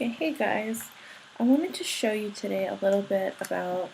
Okay, hey guys. I wanted to show you today a little bit about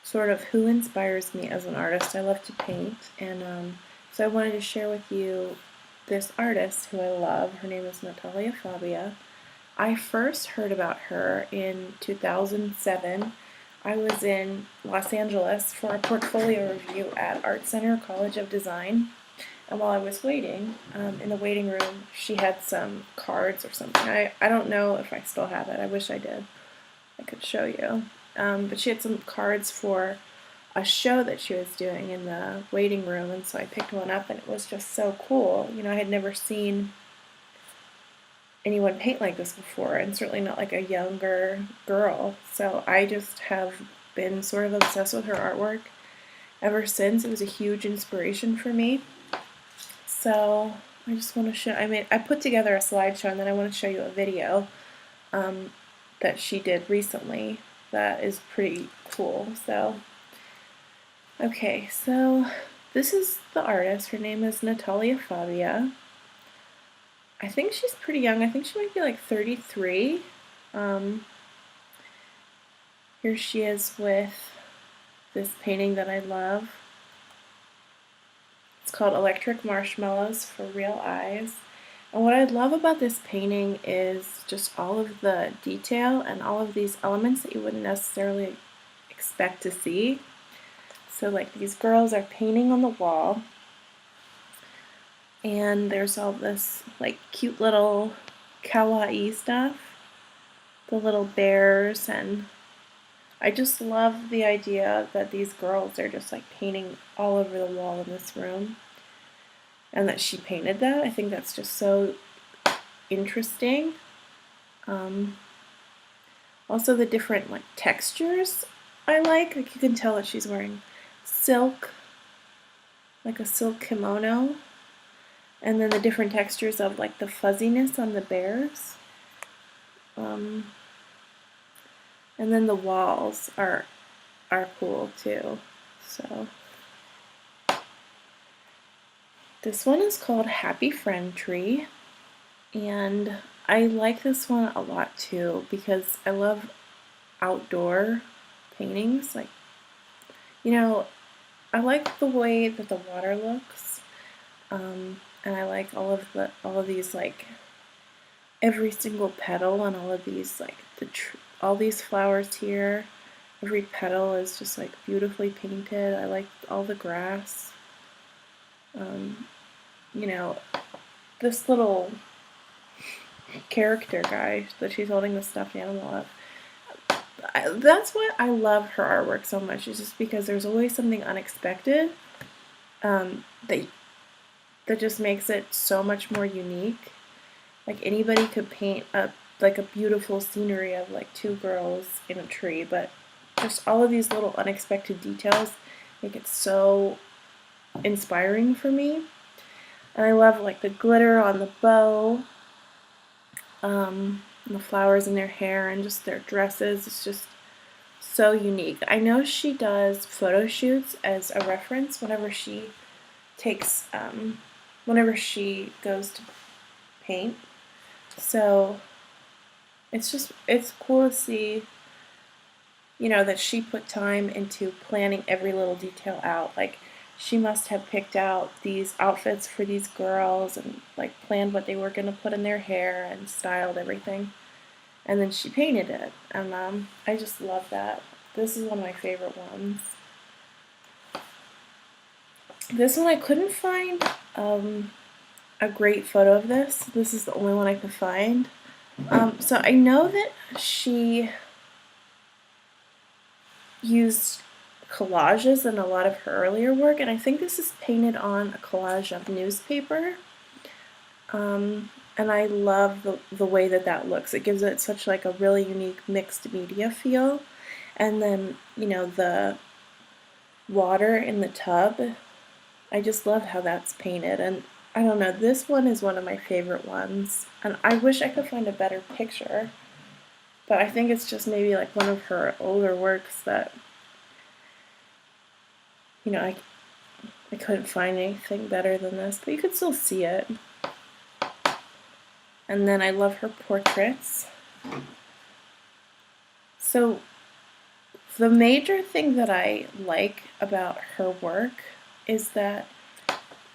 sort of who inspires me as an artist. I love to paint, and so I wanted to share with you this artist who I love. Her name is Natalia Fabia. I first heard about her in 2007. I was in Los Angeles for a portfolio review at Art Center College of Design. And while I was waiting, in the waiting room, she had some cards or something. I don't know if I still have it. I wish I did. I could show you. But she had some cards for a show that she was doing in the waiting room, and so I picked one up, and it was just so cool. You know, I had never seen anyone paint like this before, and certainly not like a younger girl. So I just have been sort of obsessed with her artwork ever since. It was a huge inspiration for me. So I just want to show, I put together a slideshow, and then I want to show you a video that she did recently that is pretty cool. So, okay, so this is the artist. Her name is Natalia Fabia. I think she's pretty young. I think she might be like 33. Here she is with this painting that I love. It's called Electric Marshmallows for Real Eyes. And what I love about this painting is just all of the detail and all of these elements that you wouldn't necessarily expect to see. So like these girls are painting on the wall, and there's all this like cute little kawaii stuff, the little bears, and I just love the idea that these girls are just like painting all over the wall in this room, and that she painted that. I think that's just so interesting. Also the different like textures I like you can tell that she's wearing silk, like a silk kimono, and then the different textures of like the fuzziness on the bears. And then the walls are cool too. So this one is called Happy Friend Tree, and I like this one a lot too because I love outdoor paintings. Like, you know, I like the way that the water looks, and I like all of these like every single petal and all of these like all these flowers here. Every petal is just like beautifully painted. I like all the grass. You know, this little character guy that she's holding the stuffed animal of. That's why I love her artwork so much, is just because there's always something unexpected that just makes it so much more unique. Like anybody could paint like a beautiful scenery of like two girls in a tree, but just all of these little unexpected details make it so inspiring for me. And I love like the glitter on the bow, and the flowers in their hair, and just their dresses. It's just so unique. I know she does photo shoots as a reference whenever she takes, whenever she goes to paint. So it's cool to see, you know, that she put time into planning every little detail out. Like, she must have picked out these outfits for these girls and like planned what they were going to put in their hair and styled everything. And then she painted it. And I just love that. This is one of my favorite ones. This one I couldn't find a great photo of this. This is the only one I could find. So I know that she used collages in a lot of her earlier work, and I think this is painted on a collage of newspaper. And I love the way that looks. It gives it such like a really unique mixed media feel. And then, you know, the water in the tub, I just love how that's painted. And I don't know, this one is one of my favorite ones. And I wish I could find a better picture, but I think it's just maybe like one of her older works that, you know, I couldn't find anything better than this, but you could still see it. And then I love her portraits. So the major thing that I like about her work is that,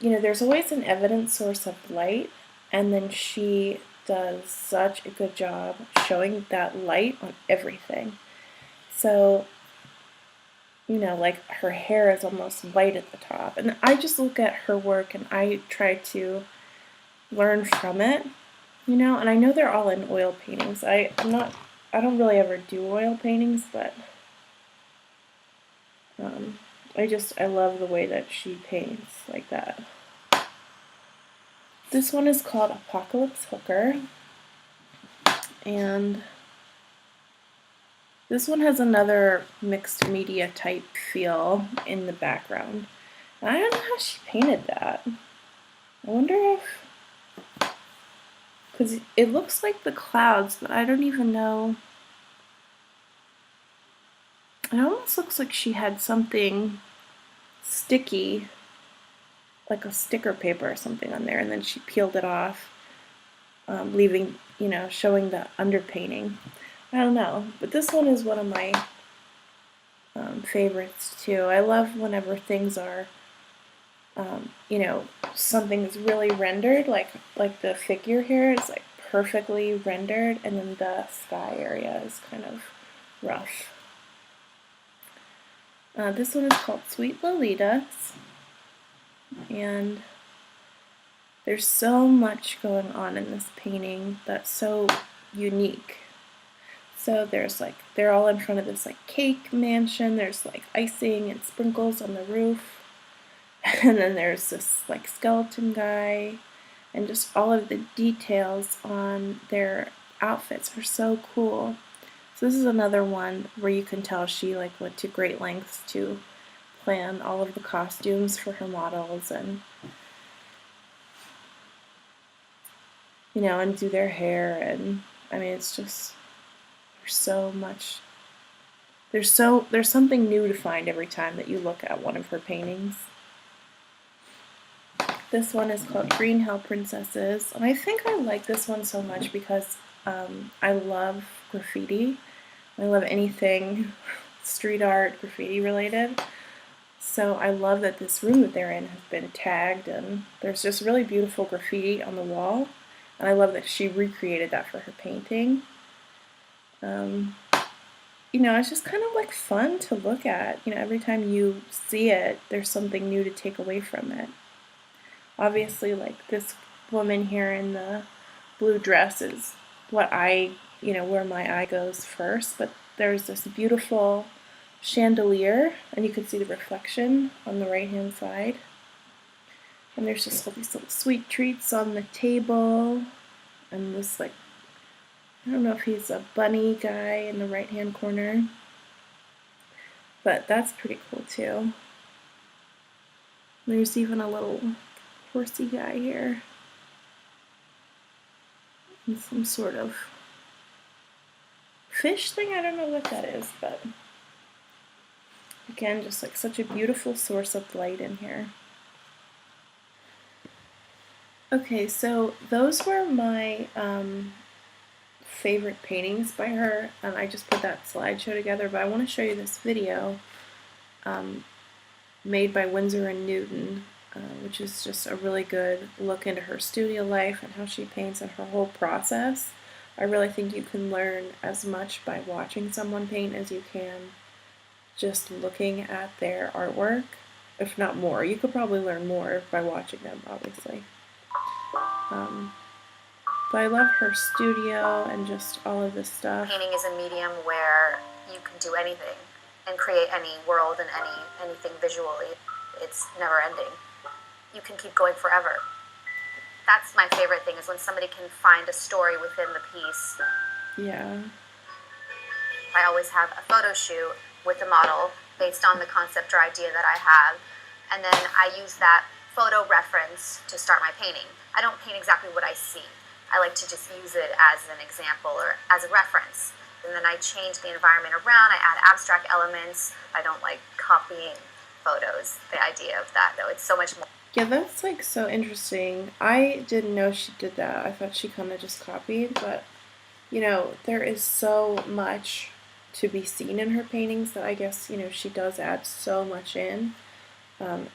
there's always an evident source of light, and then she does such a good job showing that light on everything. So, like her hair is almost white at the top. And I just look at her work and I try to learn from it, and I know they're all in oil paintings. I don't really ever do oil paintings, but I love the way that she paints like that. This one is called Apocalypse Hooker, and this one has another mixed media type feel in the background. And I don't know how she painted that. I wonder if, because it looks like the clouds, but I don't even know. It almost looks like she had something sticky, like a sticker paper or something on there, and then she peeled it off, leaving, showing the underpainting. I don't know, but this one is one of my favorites too. I love whenever things are, something is really rendered, like the figure here is like perfectly rendered, and then the sky area is kind of rough. This one is called Sweet Lolitas, and there's so much going on in this painting that's so unique. So they're all in front of this like cake mansion, there's like icing and sprinkles on the roof, and then there's this like skeleton guy, and just all of the details on their outfits are so cool. So this is another one where you can tell she like went to great lengths to plan all of the costumes for her models, and and do their hair, and I mean it's just there's so much. There's something new to find every time that you look at one of her paintings. This one is called Green Hell Princesses, and I think I like this one so much because I love graffiti. I love anything street art, graffiti related. So I love that this room that they're in has been tagged, and there's just really beautiful graffiti on the wall. And I love that she recreated that for her painting. It's just kind of like fun to look at. Every time you see it, there's something new to take away from it. Obviously, like this woman here in the blue dress is what where my eye goes first, but there's this beautiful chandelier, and you can see the reflection on the right-hand side. And there's just all these little sweet treats on the table, and this like, I don't know if he's a bunny guy in the right-hand corner, but that's pretty cool too. There's even a little horsey guy here, and some sort of fish thing. I don't know what that is, but again, just like such a beautiful source of light in here. Okay, so those were my favorite paintings by her, and I just put that slideshow together, but I want to show you this video made by Windsor and Newton, which is just a really good look into her studio life and how she paints and her whole process. I really think you can learn as much by watching someone paint as you can just looking at their artwork, if not more. You could probably learn more by watching them, obviously. But I love her studio and just all of this stuff. Painting is a medium where you can do anything and create any world and anything visually. It's never ending. You can keep going forever. That's my favorite thing, is when somebody can find a story within the piece. Yeah. I always have a photo shoot with the model based on the concept or idea that I have, and then I use that photo reference to start my painting. I don't paint exactly what I see. I like to just use it as an example or as a reference. And then I change the environment around, I add abstract elements. I don't like copying photos, the idea of that, though. It's so much more. Yeah, that's like so interesting. I didn't know she did that. I thought she kind of just copied, but you know, there is so much to be seen in her paintings that I guess, you know, she does add so much in. Um,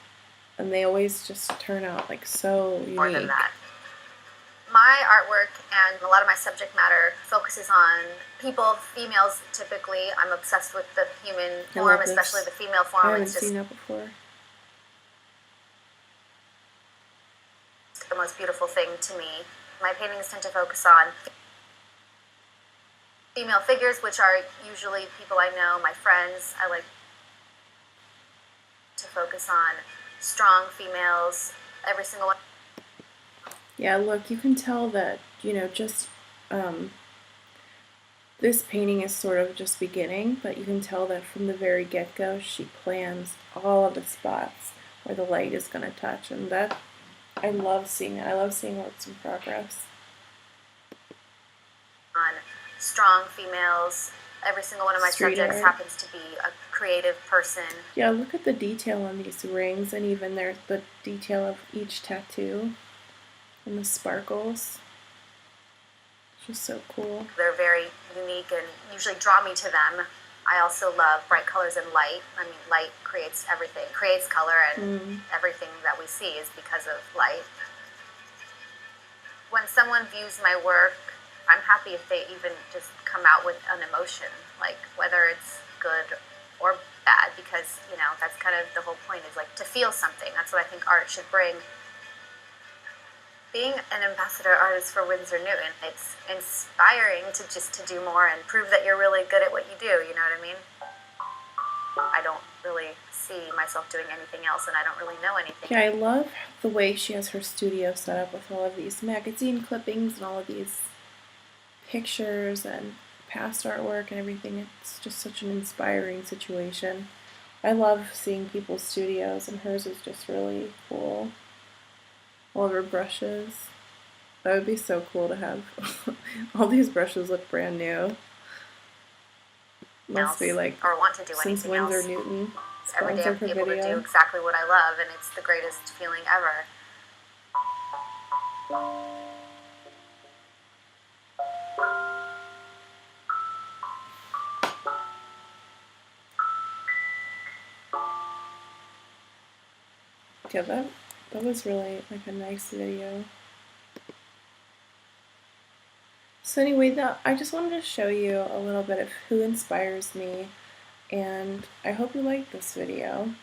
and they always just turn out like so More than unique. that. My artwork and a lot of my subject matter focuses on people, females typically. I'm obsessed with the human form, especially the female form. I haven't It's just seen that before. the most beautiful thing to me. My paintings tend to focus on female figures, which are usually people I know, my friends. I like to focus on strong females, every single one. Yeah, look, you can tell that, you know, just this painting is sort of just beginning, but you can tell that from the very get-go she plans all of the spots where the light is going to touch, and that, I love seeing it. I love seeing works in progress. On strong females, every single one of my subjects happens to be a creative person. Yeah, look at the detail on these rings, and even there's the detail of each tattoo and the sparkles. It's just so cool. They're very unique and usually draw me to them. I also love bright colors and light. I mean, light creates everything, creates color, and everything that we see is because of light. When someone views my work, I'm happy if they even just come out with an emotion, like whether it's good or bad, because, you know, that's kind of the whole point, is like to feel something. That's what I think art should bring. Being an ambassador artist for Windsor Newton, it's inspiring to do more and prove that you're really good at what you do, you know what I mean? I don't really see myself doing anything else, and I don't really know anything. Yeah, I love the way she has her studio set up with all of these magazine clippings and all of these pictures and past artwork and everything. It's just such an inspiring situation. I love seeing people's studios, and hers is just really cool. All of her brushes. That would be so cool to have. All these brushes look brand new. Must be like, or want to do since Windsor Newton every day I'm sponsored her able to video. do exactly what I love, and it's the greatest feeling ever. Yeah, that was really like a nice video. So anyway, I just wanted to show you a little bit of who inspires me, and I hope you liked this video.